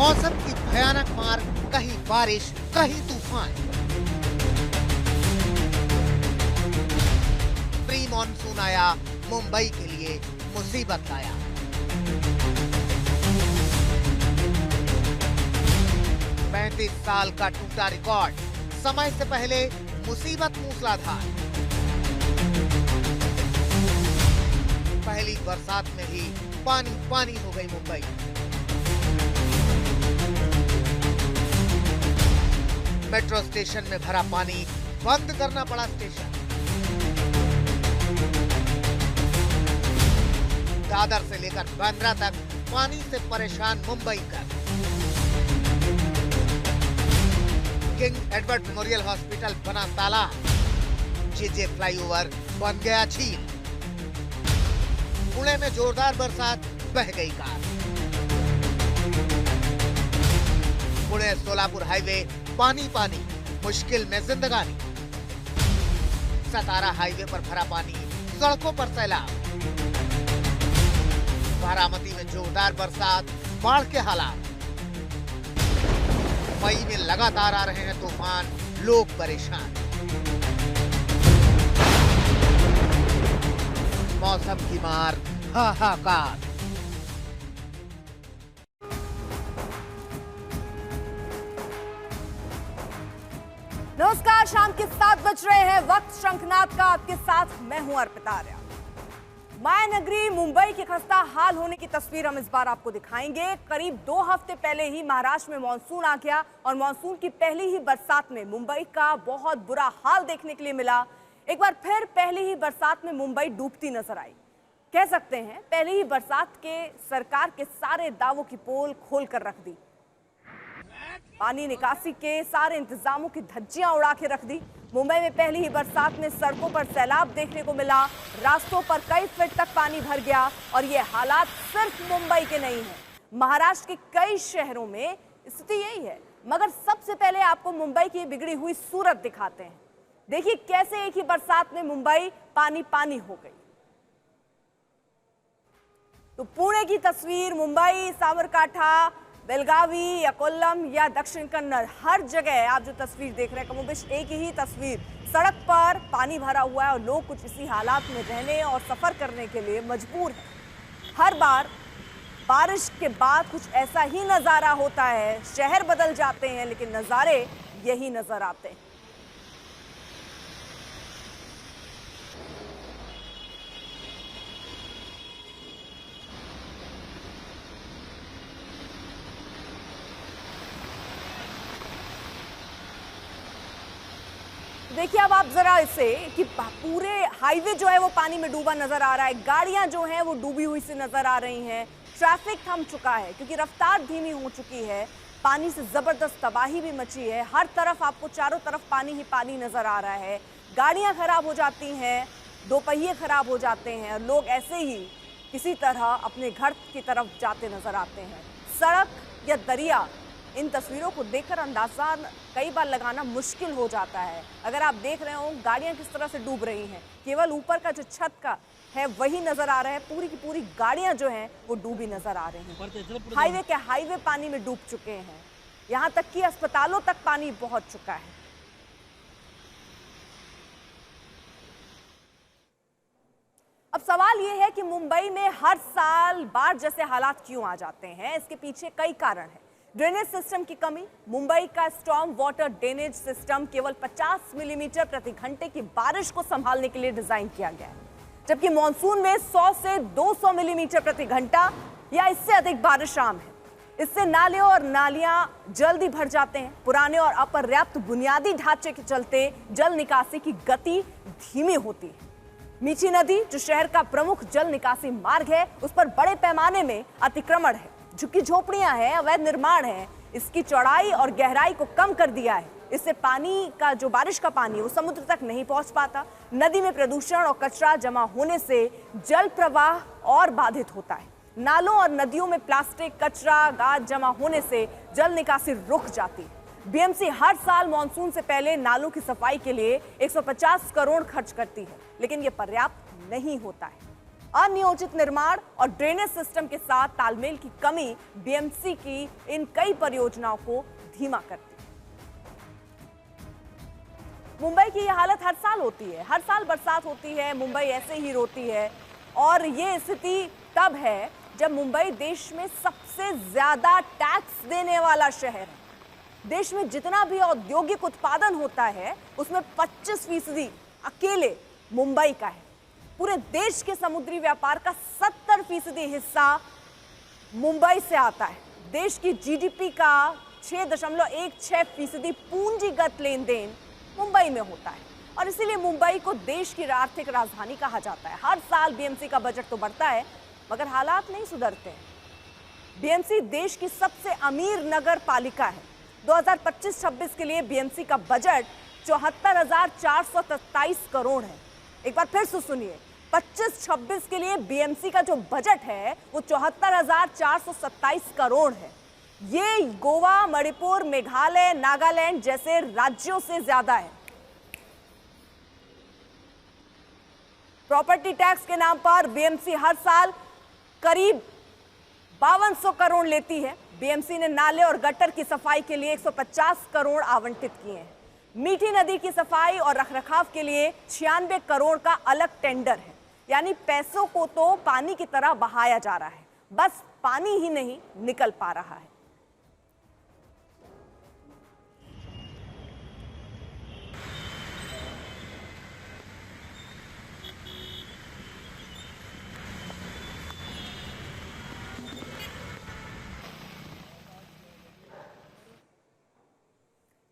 मौसम की भयानक मार, कहीं बारिश कहीं तूफान। प्री मॉनसून आया, मुंबई के लिए मुसीबत लाया। पैंतीस साल का टूटा रिकॉर्ड, समय से पहले मुसीबत मूसलाधार। पहली बरसात में ही पानी पानी हो गई मुंबई। मेट्रो स्टेशन में भरा पानी, बंद करना पड़ा स्टेशन। दादर से लेकर बांद्रा तक पानी से परेशान मुंबई कर। किंग एडवर्ड मेमोरियल हॉस्पिटल बना ताला, जेजे फ्लाईओवर बन गया झील। पुणे में जोरदार बरसात, बह गई कार। पुणे सोलापुर हाईवे पानी पानी, मुश्किल में जिंदगानी। सतारा हाईवे पर भरा पानी, सड़कों पर सैलाब। बारामती में जोरदार बरसात, बाढ़ के हालात। मई में लगातार आ रहे हैं तूफान, लोग परेशान। मौसम की मार, हाहाकार। नमस्कार, शाम के 7 बज रहे हैं। वक्त शंखनाद का, आपके साथ मैं हूं अर्पिता आर्या। माया नगरी मुंबई के खस्ता हाल होने की तस्वीर हम इस बार आपको दिखाएंगे। करीब 2 हफ्ते पहले ही महाराष्ट्र में मानसून आ गया और मानसून की पहली ही बरसात में मुंबई का बहुत बुरा हाल देखने के लिए मिला। एक बार फिर पहली ही बरसात में मुंबई डूबती नजर आई। कह सकते हैं पहली ही बरसात के सरकार के सारे दावों की पोल खोल कर रख दी। पानी निकासी के सारे इंतजामों की धज्जियां उड़ा के रख दी। मुंबई में पहली ही बरसात में सड़कों पर सैलाब देखने को मिला। रास्तों पर कई फीट तक पानी भर गया और ये हालात सिर्फ मुंबई के नहीं हैं, महाराष्ट्र के कई शहरों में स्थिति यही है। मगर सबसे पहले आपको मुंबई की बिगड़ी हुई सूरत दिखाते हैं। देखिए कैसे एक ही बरसात में मुंबई पानी पानी हो गई। तो पुणे की तस्वीर, मुंबई, साबरकांठा, बेलगावी या कोल्लम या दक्षिण कन्नड़, हर जगह आप जो तस्वीर देख रहे हैं कमोबेश एक ही तस्वीर। सड़क पर पानी भरा हुआ है और लोग कुछ इसी हालात में रहने और सफर करने के लिए मजबूर हैं। हर बार बारिश के बाद कुछ ऐसा ही नजारा होता है। शहर बदल जाते हैं लेकिन नजारे यही नजर आते हैं। देखिए अब आप जरा इसे कि पूरे हाईवे जो है वो पानी में डूबा नजर आ रहा है। गाड़ियां जो हैं वो डूबी हुई से नजर आ रही हैं। ट्रैफिक थम चुका है क्योंकि रफ्तार धीमी हो चुकी है। पानी से जबरदस्त तबाही भी मची है। हर तरफ आपको चारों तरफ पानी ही पानी नजर आ रहा है। गाड़ियां खराब हो जाती हैं, दोपहिए खराब हो जाते हैं और लोग ऐसे ही किसी तरह अपने घर की तरफ जाते नजर आते हैं। सड़क या दरिया, इन तस्वीरों को देखकर अंदाजा कई बार लगाना मुश्किल हो जाता है। अगर आप देख रहे हो गाड़ियां किस तरह से डूब रही हैं, केवल ऊपर का जो छत का है वही नजर आ रहा है। पूरी की पूरी गाड़ियां जो हैं वो डूबी नजर आ रही हैं। हाईवे के हाईवे पानी में डूब चुके हैं। यहां तक कि अस्पतालों तक पानी पहुंच चुका है। अब सवाल ये है कि मुंबई में हर साल बाढ़ जैसे हालात क्यों आ जाते हैं? इसके पीछे कई कारण हैं। ड्रेनेज सिस्टम की कमी। मुंबई का स्टॉर्म वाटर ड्रेनेज सिस्टम केवल 50 मिलीमीटर प्रति घंटे की बारिश को संभालने के लिए डिजाइन किया गया है, जबकि मॉनसून में 100 से 200 मिलीमीटर प्रति घंटा या इससे अधिक बारिश आम है। इससे नाले और नालियां जल्दी भर जाते हैं। पुराने और अपर्याप्त बुनियादी ढांचे के चलते जल निकासी की गति धीमी होती है। मीठी नदी जो शहर का प्रमुख जल निकासी मार्ग है, उस पर बड़े पैमाने में अतिक्रमण है। झुग्गी झोपड़ियां हैं, अवैध निर्माण है। इसकी चौड़ाई और गहराई को कम कर दिया है। इससे पानी का जो बारिश का पानी है वो समुद्र तक नहीं पहुंच पाता। नदी में प्रदूषण और कचरा जमा होने से जल प्रवाह और बाधित होता है। नालों और नदियों में प्लास्टिक, कचरा, गाद जमा होने से जल निकासी रुक जाती है। बीएमसी हर साल मानसून से पहले नालों की सफाई के लिए 150 करोड़ खर्च करती है, लेकिन ये पर्याप्त नहीं होता है। अनियोजित निर्माण और ड्रेनेज सिस्टम के साथ तालमेल की कमी बीएमसी की इन कई परियोजनाओं को धीमा करती है। मुंबई की यह हालत हर साल होती है, हर साल बरसात होती है, मुंबई ऐसे ही रोती है। और ये स्थिति तब है जब मुंबई देश में सबसे ज्यादा टैक्स देने वाला शहर है। देश में जितना भी औद्योगिक उत्पादन होता है उसमें 25% अकेले मुंबई का है। पूरे देश के समुद्री व्यापार का 70% हिस्सा मुंबई से आता है। देश की जीडीपी का 6.16% पूंजीगत लेन देन मुंबई में होता है और इसीलिए मुंबई को देश की आर्थिक राजधानी कहा जाता है। हर साल बीएमसी का बजट तो बढ़ता है मगर हालात नहीं सुधरते हैं। बीएमसी देश की सबसे अमीर नगर पालिका है। 2025-26 के लिए बीएमसी का बजट 74,427 करोड़ है। एक बार फिर से सुनिए, 25-26 के लिए बीएमसी का जो बजट है वो 74,427 करोड़ है। ये गोवा, मणिपुर, मेघालय, नागालैंड जैसे राज्यों से ज्यादा है। प्रॉपर्टी टैक्स के नाम पर बीएमसी हर साल करीब 5200 करोड़ लेती है। बीएमसी ने नाले और गटर की सफाई के लिए 150 करोड़ आवंटित किए हैं। मीठी नदी की सफाई और रखरखाव के लिए 96 करोड़ का अलग टेंडर है। यानी पैसों को तो पानी की तरह बहाया जा रहा है, बस पानी ही नहीं निकल पा रहा है।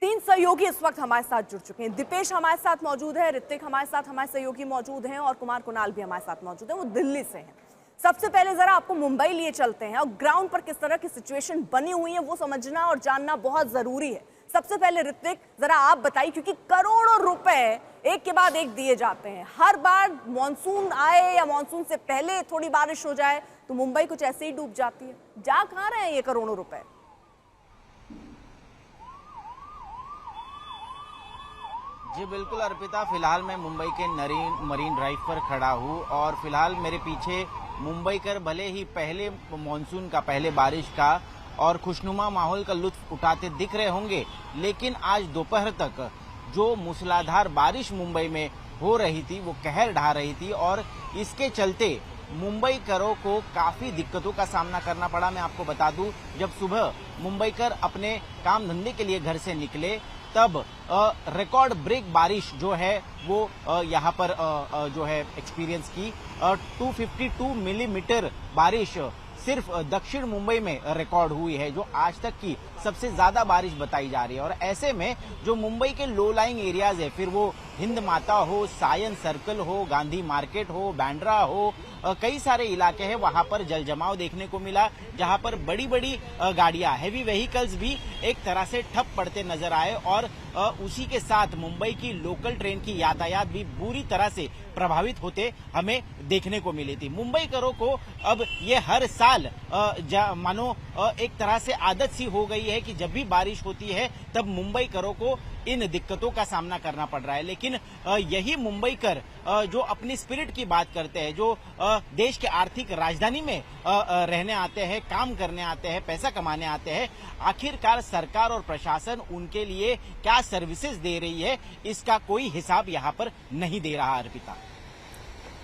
तीन सहयोगी इस वक्त हमारे साथ जुड़ चुके हैं। दीपेश हमारे साथ मौजूद है, ऋतिक हमारे साथ, हमारे सहयोगी मौजूद हैं और कुमार कुणाल भी हमारे साथ मौजूद हैं। वो दिल्ली से हैं। सबसे पहले जरा आपको मुंबई लिए चलते हैं और ग्राउंड पर किस तरह की सिचुएशन बनी हुई है वो समझना और जानना बहुत जरूरी है। सबसे पहले ऋतिक, जरा आप बताइए, क्योंकि करोड़ों रुपए एक के बाद एक दिए जाते हैं। हर बार मॉनसून आए या मॉनसून से पहले थोड़ी बारिश हो जाए तो मुंबई कुछ ऐसे ही डूब जाती है। जा कहां रहे हैं ये करोड़ों रुपए? जी बिल्कुल अर्पिता, फिलहाल मैं मुंबई के मरीन ड्राइव पर खड़ा हूँ और फिलहाल मेरे पीछे मुंबईकर भले ही पहले मॉनसून का, पहले बारिश का और खुशनुमा माहौल का लुत्फ उठाते दिख रहे होंगे, लेकिन आज दोपहर तक जो मूसलाधार बारिश मुंबई में हो रही थी वो कहर ढा रही थी और इसके चलते मुंबईकरों को काफी दिक्कतों का सामना करना पड़ा। मैं आपको बता दूं, जब सुबह मुंबईकर अपने काम धंधे के लिए घर से निकले तब रिकॉर्ड ब्रेक बारिश जो है वो यहाँ पर जो है एक्सपीरियंस की। 252 मिलीमीटर बारिश सिर्फ दक्षिण मुंबई में रिकॉर्ड हुई है, जो आज तक की सबसे ज्यादा बारिश बताई जा रही है। और ऐसे में जो मुंबई के लो लाइंग एरियाज है, फिर वो हिंद माता हो, सायन सर्कल हो, गांधी मार्केट हो, बांद्रा हो, कई सारे इलाके हैं, वहां पर जल जमाव देखने को मिला, जहां पर बड़ी बड़ी गाड़ियां, हैवी व्हीकल्स भी एक तरह से ठप पड़ते नजर आए और उसी के साथ मुंबई की लोकल ट्रेन की यातायात भी बुरी तरह से प्रभावित होते हमें देखने को मिली थी। मुंबईकरों को अब ये हर साल मानो एक तरह से आदत सी हो गई है कि जब भी बारिश होती है तब मुंबईकरों को इन दिक्कतों का सामना करना पड़ रहा है। लेकिन यही मुंबईकर जो अपनी स्पिरिट की बात करते हैं, जो देश के आर्थिक राजधानी में रहने आते हैं, काम करने आते हैं, पैसा कमाने आते हैं, आखिरकार सरकार और प्रशासन उनके लिए क्या सर्विसेज दे रही है, इसका कोई हिसाब यहाँ पर नहीं दे रहा। अर्पिता,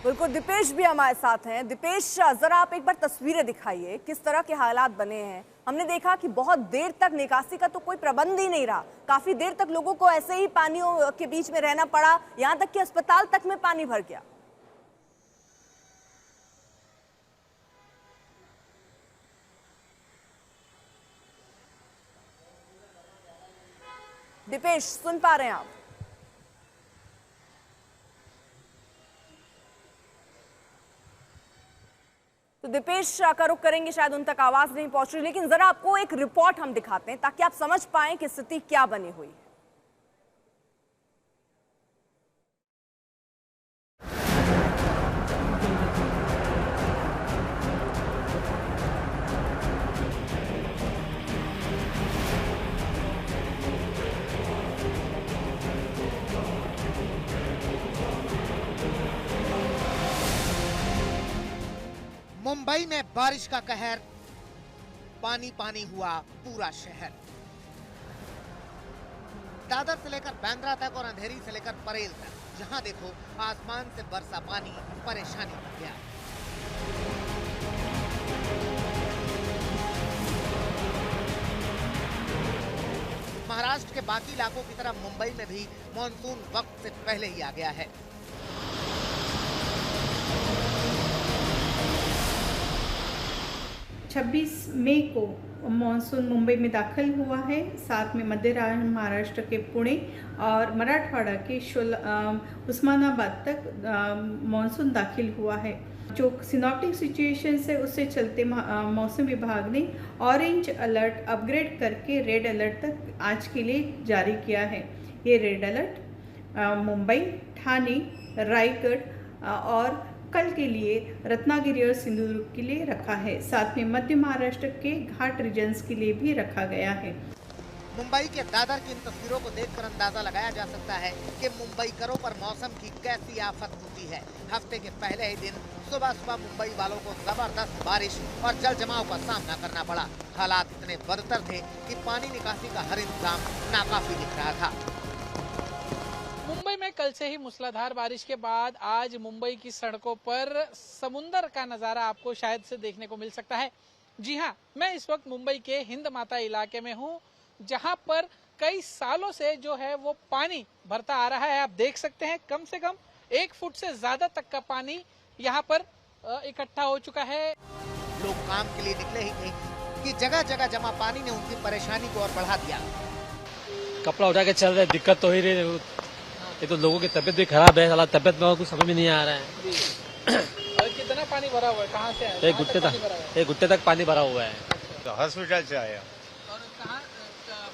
बिल्कुल, दीपेश भी हमारे साथ हैं। दीपेश, जरा आप एक बार तस्वीरें दिखाइए, किस तरह के हालात बने हैं। हमने देखा कि बहुत देर तक निकासी का तो कोई प्रबंध ही नहीं रहा, काफी देर तक लोगों को ऐसे ही पानियों के बीच में रहना पड़ा, यहां तक कि अस्पताल तक में पानी भर गया। दीपेश, सुन पा रहे हैं आप? तो दीपेश का रुख करेंगे, शायद उन तक आवाज नहीं पहुंच रही, लेकिन जरा आपको एक रिपोर्ट हम दिखाते हैं ताकि आप समझ पाएं कि स्थिति क्या बनी हुई है। मुंबई में बारिश का कहर, पानी पानी हुआ पूरा शहर। दादर से लेकर बांद्रा तक और अंधेरी से लेकर परेल तक, जहां देखो आसमान से बरसा पानी परेशानी बन गया। महाराष्ट्र के बाकी इलाकों की तरह मुंबई में भी मॉनसून वक्त से पहले ही आ गया है। छब्बीस मई को मानसून मुंबई में दाखिल हुआ है। साथ में मध्य महाराष्ट्र के पुणे और मराठवाड़ा के उस्मानाबाद तक मानसून दाखिल हुआ है। जो सिनॉप्टिक सिचुएशन है उससे चलते मौसम विभाग ने ऑरेंज अलर्ट अपग्रेड करके रेड अलर्ट तक आज के लिए जारी किया है। ये रेड अलर्ट मुंबई, ठाणे, रायगढ़ और कल के लिए रत्नागिरी और सिंधुदुर्ग के लिए रखा है। साथ में मध्य महाराष्ट्र के घाट रीजन्स के लिए भी रखा गया है। मुंबई के दादर की इन तस्वीरों को देखकर अंदाजा लगाया जा सकता है कि मुंबईकरों पर मौसम की कैसी आफत होती है। हफ्ते के पहले ही दिन सुबह सुबह मुंबई वालों को जबरदस्त बारिश और जल जमाव का सामना करना पड़ा। हालात इतने बदतर थे कि पानी निकासी का हर इंतजाम नाकाफी दिख रहा था। मुंबई में कल से ही मूसलाधार बारिश के बाद आज मुंबई की सड़कों पर समुंदर का नजारा आपको शायद से देखने को मिल सकता है। जी हाँ, मैं इस वक्त मुंबई के हिंद माता इलाके में हूँ, जहाँ पर कई सालों से जो है वो पानी भरता आ रहा है। आप देख सकते हैं कम से कम 1 फुट से ज्यादा तक का पानी यहाँ पर इकट्ठा हो चुका है। लोग काम के लिए निकले ही थे कि जगह जगह जमा पानी ने उनकी परेशानी को और बढ़ा दिया। कपड़ा उठा के चल रहे, दिक्कत तो ही रही। ये तो लोगों की तबीयत भी खराब है, तबीयत में कुछ समझ में नहीं आ रहा है। और कितना पानी भरा हुआ है, कहाँ से आया? एक घुट्टे तक पानी भरा हुआ है। तो हॉस्पिटल से आया। और कहाँ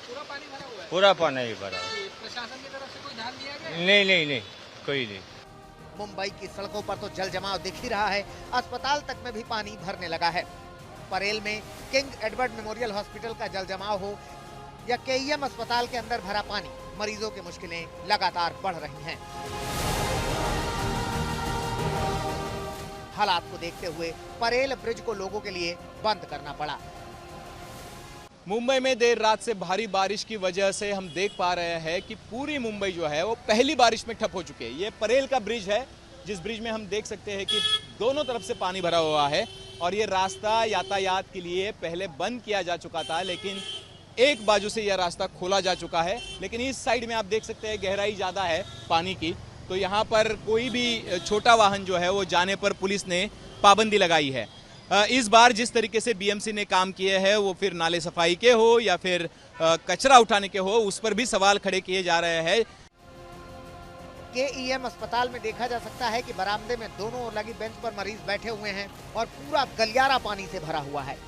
पूरा पानी भरा हुआ है? पूरा पानी ही भरा। प्रशासन की तरफ से कोई ध्यान दिया गया? नहीं, कोई नहीं। मुंबई की सड़कों पर तो जल जमाव दिख ही रहा है, अस्पताल तक में भी पानी भरने लगा है। परेल में किंग एडवर्ड मेमोरियल हॉस्पिटल का जल जमाव हो या केईएम अस्पताल के अंदर भरा पानी, मरीजों की मुश्किलें लगातार बढ़ रही हैं। हालात को देखते हुए परेल ब्रिज को लोगों के लिए बंद करना पड़ा। मुंबई में देर रात से भारी बारिश की वजह से हम देख पा रहे हैं कि पूरी मुंबई जो है वो पहली बारिश में ठप हो चुकी है। ये परेल का ब्रिज है, जिस ब्रिज में हम देख सकते हैं कि दोनों तरफ से पानी भरा हुआ है और ये रास्ता यातायात के लिए पहले बंद किया जा चुका था, लेकिन एक बाजू से यह रास्ता खोला जा चुका है। लेकिन इस साइड में आप देख सकते हैं गहराई ज़्यादा है पानी की, तो यहाँ पर कोई भी छोटा वाहन जो है वो जाने पर पुलिस ने पाबंदी लगाई है। इस बार जिस तरीके से बीएमसी ने काम किए हैं, वो फिर नाले सफाई के हो या फिर कचरा उठाने के हो, उस पर भी सवाल खड़े किए जा रहे हैं। केईएम अस्पताल में देखा जा सकता है कि बरामदे में दोनों ओर लगी बेंच पर मरीज बैठे हुए हैं और पूरा गलियारा पानी से भरा हुआ है।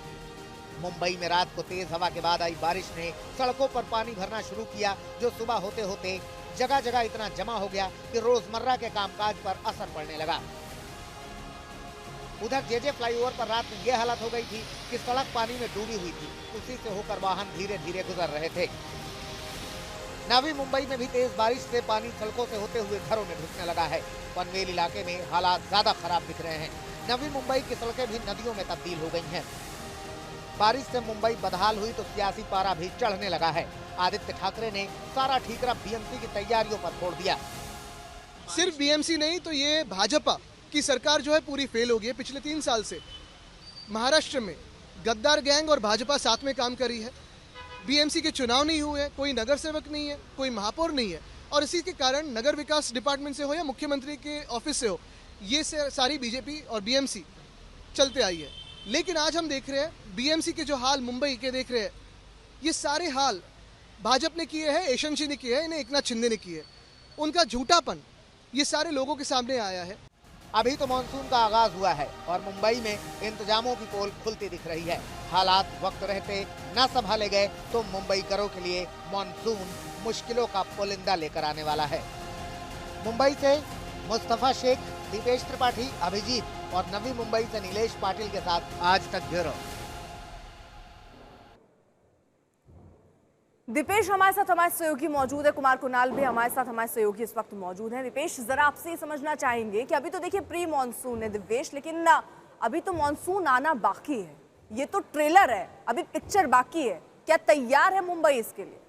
मुंबई में रात को तेज हवा के बाद आई बारिश ने सड़कों पर पानी भरना शुरू किया, जो सुबह होते होते जगह जगह इतना जमा हो गया कि रोजमर्रा के कामकाज पर असर पड़ने लगा। उधर जेजे फ्लाईओवर पर रात में यह हालत हो गई थी कि सड़क पानी में डूबी हुई थी, उसी से होकर वाहन धीरे धीरे गुजर रहे थे। नवी मुंबई में भी तेज बारिश से पानी सड़कों से होते हुए घरों में घुसने लगा है। पनवेल इलाके में हालात ज्यादा खराब दिख रहे हैं। नवी मुंबई की सड़कें भी नदियों में तब्दील हो गई हैं। बारिश से मुंबई बदहाल हुई तो सियासी पारा भी चढ़ने लगा है। आदित्य ठाकरे ने सारा ठीकरा बीएमसी की तैयारियों पर छोड़ दिया। सिर्फ बीएमसी नहीं तो ये भाजपा की सरकार जो है पूरी फेल हो गई है। पिछले 3 साल से महाराष्ट्र में गद्दार गैंग और भाजपा साथ में काम करी है। बीएमसी के चुनाव नहीं हुए, कोई नगर सेवक नहीं है, कोई महापौर नहीं है, और इसी के कारण नगर विकास डिपार्टमेंट से हो या मुख्यमंत्री के ऑफिस से हो, ये सारी बीजेपी और बीएमसी चलते आई है। लेकिन आज हम देख रहे हैं बीएमसी के जो हाल मुंबई के देख रहे हैं, ये सारे हाल भाजपा ने किए हैं, यशवंत ने किए हैं, इन्हें एकनाथ शिंदे ने किए। उनका झूठापन ये सारे लोगों के सामने आया है। अभी तो मानसून का आगाज हुआ है और मुंबई में इंतजामों की पोल खुलती दिख रही है। हालात वक्त रहते न संभाले गए तो मुंबईकरों के लिए मानसून मुश्किलों का पुलिंदा लेकर आने वाला है। मुंबई से मुस्तफा शेख, दीपेश त्रिपाठी, अभिजीत और नवी मुंबई से नीलेश पाटिल के साथ आज तक ब्यूरो। दीपेश हमारे साथ हमारे सहयोगी मौजूद है, कुमार कुणाल भी हमारे साथ हमारे सहयोगी इस वक्त मौजूद हैं। दीपेश, जरा आपसे समझना चाहेंगे कि अभी तो देखिए प्री मॉनसून है दिव्येश, लेकिन अभी तो मॉनसून आना बाकी है, ये तो ट्रेलर है, अभी पिक्चर बाकी है। क्या तैयार है मुंबई इसके लिए?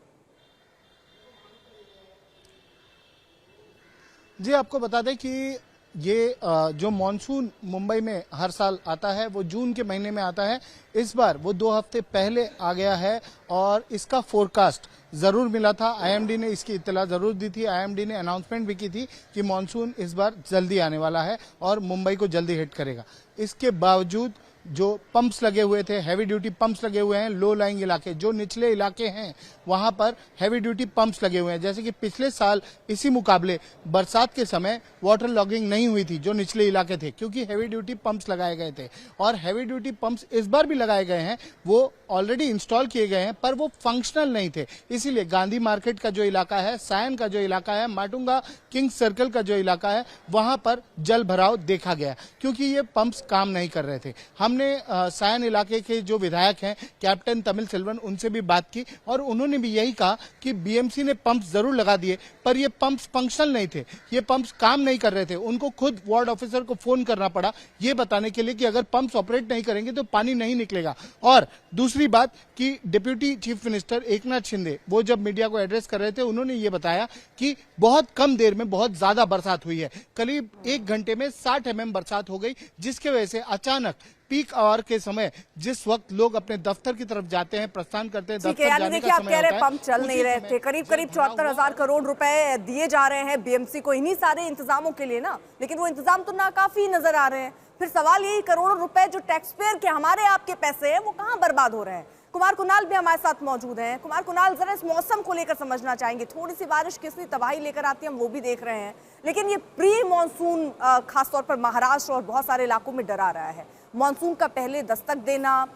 जी, आपको बता दें कि ये जो मॉनसून मुंबई में हर साल आता है वो जून के महीने में आता है। इस बार वो 2 हफ्ते पहले आ गया है और इसका फोरकास्ट जरूर मिला था। आईएमडी ने इसकी इत्तला जरूर दी थी। आईएमडी ने अनाउंसमेंट भी की थी कि मॉनसून इस बार जल्दी आने वाला है और मुंबई को जल्दी हिट करेगा। इसके बावजूद जो पंप्स लगे हुए थे, हैवी ड्यूटी पंप्स लगे हुए हैं, लो लाइंग इलाके जो निचले इलाके हैं वहां पर हैवी ड्यूटी पंप्स लगे हुए हैं। जैसे कि पिछले साल इसी मुकाबले बरसात के समय वाटर लॉगिंग नहीं हुई थी जो निचले इलाके थे, क्योंकि हैवी ड्यूटी पंप्स लगाए गए थे। और हैवी ड्यूटी पंप्स इस बार भी लगाए गए हैं, वो ऑलरेडी इंस्टॉल किए गए हैं, पर वो फंक्शनल नहीं थे। इसीलिए गांधी मार्केट का जो इलाका है, सायन का जो इलाका है, माटुंगा किंग सर्कल का जो इलाका है, वहां पर जल भराव देखा गया, क्योंकि ये पंप्स काम नहीं कर रहे थे। हमने सायन इलाके के जो विधायक हैं कैप्टन तमिल सेल्वन, उनसे भी बात की और उन्होंने भी यही कहा कि बीएमसी ने पंप्स जरूर लगा दिए, पर ये पंप्स फंक्शनल नहीं थे, ये पंप्स काम नहीं कर रहे थे। उनको खुद वार्ड ऑफिसर को फोन करना पड़ा ये बताने के लिए कि अगर पंप्स ऑपरेट नहीं करेंगे तो पानी नहीं निकलेगा। और दूसरी बात कि deputy chief minister Eknath Shinde वो जब मीडिया को एड्रेस कर रहे थे, उन्होंने ये बताया कि बहुत कम देर में बहुत ज्यादा बरसात हुई है, करीब 1 घंटे में 60 mm बरसात हो गई, जिसकी वजह से अचानक पीक आवर के समय जिस वक्त लोग अपने दफ्तर की तरफ जाते हैं, प्रस्थान करते हैं, दफ्तर जाने का समय होता है, पंप चल नहीं रहे थे। करीब 74,000 करोड़ रुपए दिए जा रहे हैं बीएमसी को इन्हीं सारे इंतजामों के लिए ना, लेकिन वो इंतजाम तो नाकाफी नजर आ रहे हैं। फिर सवाल यही, करोड़ों रुपए जो टैक्स पेयर के हमारे आपके पैसे हैं वो कहाँ बर्बाद हो रहे हैं? कुमार कुणाल भी हमारे साथ मौजूद हैं। कुमार कुणाल, जरा इस मौसम को लेकर समझना चाहेंगे। थोड़ी सी बारिश कितनी तबाही लेकर आती है हम वो भी देख रहे हैं, लेकिन ये प्री मानसून खासतौर पर महाराष्ट्र और बहुत सारे इलाकों में डरा रहा है। मानसून का पहले दस्तक देना,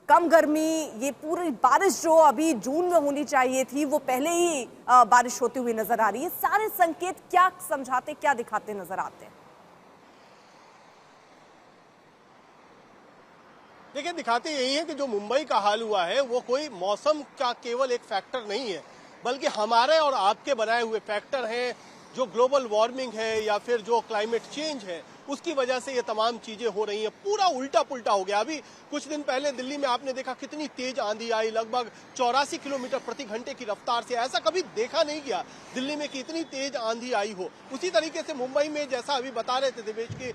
कम गर्मी, ये पूरी बारिश जो अभी जून में होनी चाहिए थी वो पहले ही बारिश होती हुई नजर आ रही है। सारे संकेत क्या समझाते, क्या दिखाते नजर आते हैं? देखिए, दिखाते यही है कि जो मुंबई का हाल हुआ है वो कोई मौसम का केवल एक फैक्टर नहीं है, बल्कि हमारे और आपके बनाए हुए फैक्टर हैं। जो ग्लोबल वार्मिंग है या फिर जो क्लाइमेट चेंज है, उसकी वजह से ये तमाम चीजें हो रही हैं। पूरा उल्टा पुल्टा हो गया। अभी कुछ दिन पहले दिल्ली में आपने देखा कितनी तेज आंधी आई, लगभग 84 किलोमीटर प्रति घंटे की रफ्तार से। ऐसा कभी देखा नहीं गया दिल्ली में कि इतनी तेज आंधी आई हो। उसी तरीके से मुंबई में, जैसा अभी बता रहे थे दिवेश की,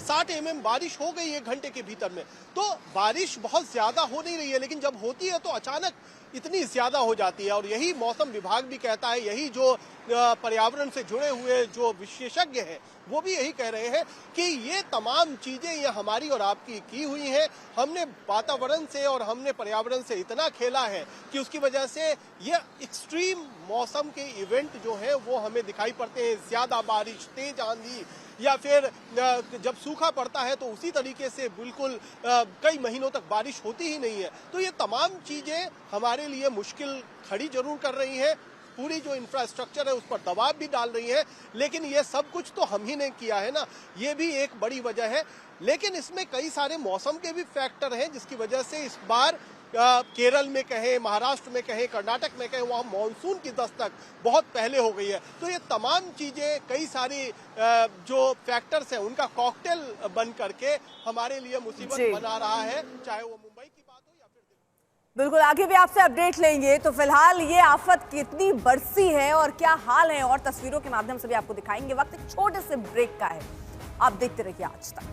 60 mm बारिश हो गई 1 घंटे के भीतर में। तो बारिश बहुत ज्यादा हो नहीं रही है, लेकिन जब होती है तो अचानक इतनी ज्यादा हो जाती है। और यही मौसम विभाग भी कहता है, यही जो पर्यावरण से जुड़े हुए जो विशेषज्ञ हैं वो भी यही कह रहे हैं कि ये तमाम चीजें ये हमारी और आपकी की हुई हैं। हमने वातावरण से और हमने पर्यावरण से इतना खेला है कि उसकी वजह से ये एक्सट्रीम मौसम के इवेंट जो है वो हमें दिखाई पड़ते हैं। ज्यादा बारिश, तेज आंधी, या फिर जब सूखा पड़ता है तो उसी तरीके से बिल्कुल कई महीनों तक बारिश होती ही नहीं है। तो ये तमाम चीजें हमारे लिए मुश्किल खड़ी जरूर कर रही हैं। पूरी जो इंफ्रास्ट्रक्चर है उस पर दबाव भी डाल रही है, लेकिन ये सब कुछ तो हम ही ने किया है ना, ये भी एक बड़ी वजह है। लेकिन इसमें कई सारे मौसम के भी फैक्टर हैं जिसकी वजह से इस बार केरल में कहें, महाराष्ट्र में कहें, कर्नाटक में कहें, वहाँ मानसून की दस्तक बहुत पहले हो गई है। तो ये तमाम चीजें, कई सारी जो फैक्टर्स हैं उनका कॉकटेल बन करके हमारे लिए मुसीबत बना रहा है, चाहे वो मुंबई की बात हो या फिर दिल्ली। बिल्कुल, आगे भी आपसे अपडेट लेंगे। तो फिलहाल ये आफत कितनी बरसी है और क्या हाल है, और तस्वीरों के माध्यम से भी आपको दिखाएंगे। वक्त एक छोटे से ब्रेक का है, आप देखते रहिए आज तक।